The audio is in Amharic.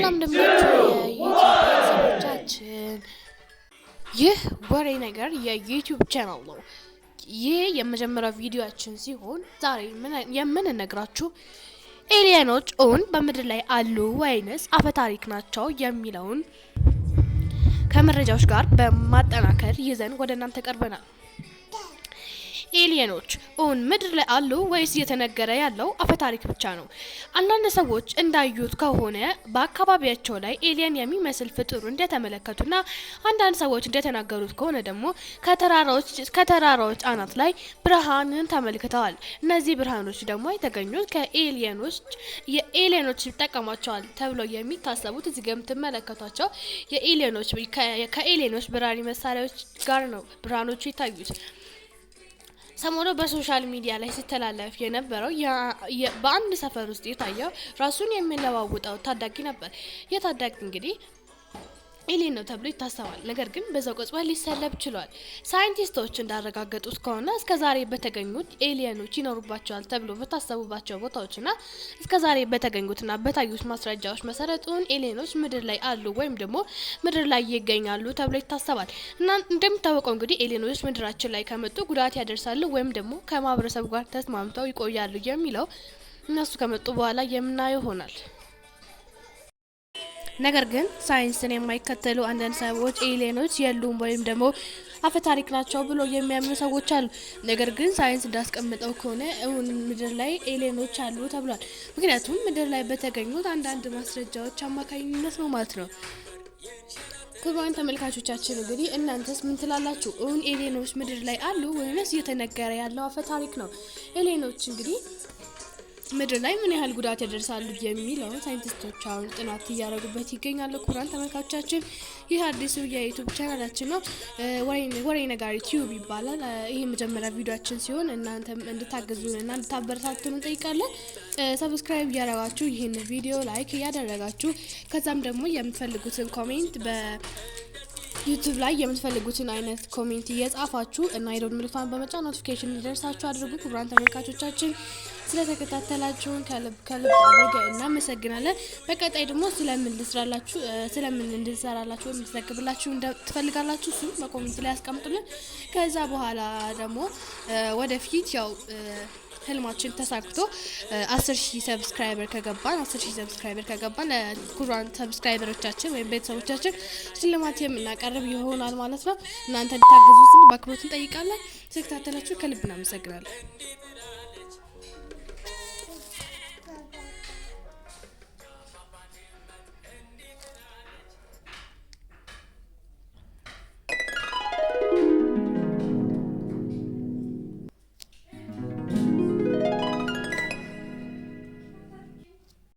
ሰላም እንደምናችሁ የዩቲዩብ ቤተሰቦቻችን፣ ይህ ወሬ ነገር የዩቲዩብ ቻናል ነው። ይህ የመጀመሪያው ቪዲዮአችን ሲሆን ዛሬ የምንነግራችሁ ኤሊየኖች እውን በምድር ላይ አሉ ወይንስ አፈታሪክ ናቸው የሚለውን ከመረጃዎች ጋር በማጠናከር ይዘን ወደ እናንተ ቀርበናል። ኤሊየኖች እውን ምድር ላይ አሉ ወይስ እየተነገረ ያለው አፈታሪክ ብቻ ነው? አንዳንድ ሰዎች እንዳዩት ከሆነ በአካባቢያቸው ላይ ኤሊየን የሚመስል ፍጡር እንደተመለከቱና አንዳንድ ሰዎች እንደተናገሩት ከሆነ ደግሞ ከተራራዎች አናት ላይ ብርሃንን ተመልክተዋል። እነዚህ ብርሃኖች ደግሞ የተገኙት የኤሊየኖች ይጠቀሟቸዋል ተብለው የሚታሰቡት እዚህ ጋር የምትመለከቷቸው ከኤሊየኖች በራሪ መሳሪያዎች ጋር ነው ብርሃኖቹ የታዩት። ሰሞኑ በሶሻል ሚዲያ ላይ ሲተላለፍ የነበረው በአንድ ሰፈር ውስጥ የታየው ራሱን የሚለዋውጠው ታዳጊ ነበር። የታዳጊ እንግዲህ ኤሊየን ነው ተብሎ ይታሰባል። ነገር ግን በዛው ቅጽበት ሊሰለብ ችሏል። ሳይንቲስቶች እንዳረጋገጡት ከሆነ እስከዛሬ በተገኙት ኤሊየኖች ይኖሩባቸዋል ተብሎ በታሰቡባቸው ቦታዎችና እስከዛሬ በተገኙትና በታዩት ማስረጃዎች መሰረቱን ኤሊየኖች ምድር ላይ አሉ ወይም ደግሞ ምድር ላይ ይገኛሉ ተብሎ ይታሰባል። እና እንደሚታወቀው እንግዲህ ኤሊየኖች ምድራችን ላይ ከመጡ ጉዳት ያደርሳሉ ወይም ደግሞ ከማህበረሰቡ ጋር ተስማምተው ይቆያሉ የሚለው እነሱ ከመጡ በኋላ የምናየው ይሆናል። ነገር ግን ሳይንስን የማይከተሉ አንዳንድ ሰዎች ኤሊየኖች የሉም ወይም ደግሞ አፈታሪክ ናቸው ብሎ የሚያምኑ ሰዎች አሉ። ነገር ግን ሳይንስ እንዳስቀምጠው ከሆነ እውን ምድር ላይ ኤሊየኖች አሉ ተብሏል። ምክንያቱም ምድር ላይ በተገኙት አንዳንድ ማስረጃዎች አማካኝነት ነው ማለት ነው። ክቡራን ተመልካቾቻችን እንግዲህ እናንተስ ምን ትላላችሁ? እውን ኤሊየኖች ምድር ላይ አሉ ወይስ እየተነገረ ያለው አፈታሪክ ነው? ኤሊየኖች እንግዲህ ምድር ላይ ምን ያህል ጉዳት ያደርሳሉ የሚለው ሳይንቲስቶች አሁን ጥናት እያደረጉበት ይገኛሉ። ክቡራን ተመልካቾቻችን ይህ አዲሱ የዩቲዩብ ቻናላችን ነው። ወሬ ነጋሪ ቲዩብ ይባላል። ይህ መጀመሪያ ቪዲዮአችን ሲሆን እናንተም እንድታገዙንና እንድታበረታቱን እንጠይቃለን። ሰብስክራይብ እያደረጋችሁ ይህን ቪዲዮ ላይክ እያደረጋችሁ ከዛም ደግሞ የምትፈልጉትን ኮሜንት ዩቲዩብ ላይ የምትፈልጉትን አይነት ኮሜንት እየጻፋችሁ እና የደወል ምልክቱን በመጫን ኖቲፊኬሽን እንዲደርሳችሁ አድርጉ። ክቡራን ተመልካቾቻችን ስለተከታተላችሁን ከልብ አድርገን እናመሰግናለን። በቀጣይ ደግሞ ስለምን እንድንሰራላችሁ ወይም እንድንዘግብላችሁ ትፈልጋላችሁ እሱ በኮሜንት ላይ ያስቀምጡልን። ከዛ በኋላ ደግሞ ወደፊት ያው ህልማችን ተሳክቶ 10,000 ሰብስክራይበር ከገባን ለኩራን ሰብስክራይበሮቻችን ወይም ቤተሰቦቻችን ሽልማት የምናቀርብ ይሆናል ማለት ነው። እናንተ እንድታግዙን በአክብሮት እንጠይቃለን። ስለተከታተላችሁ ከልብ እናመሰግናለን።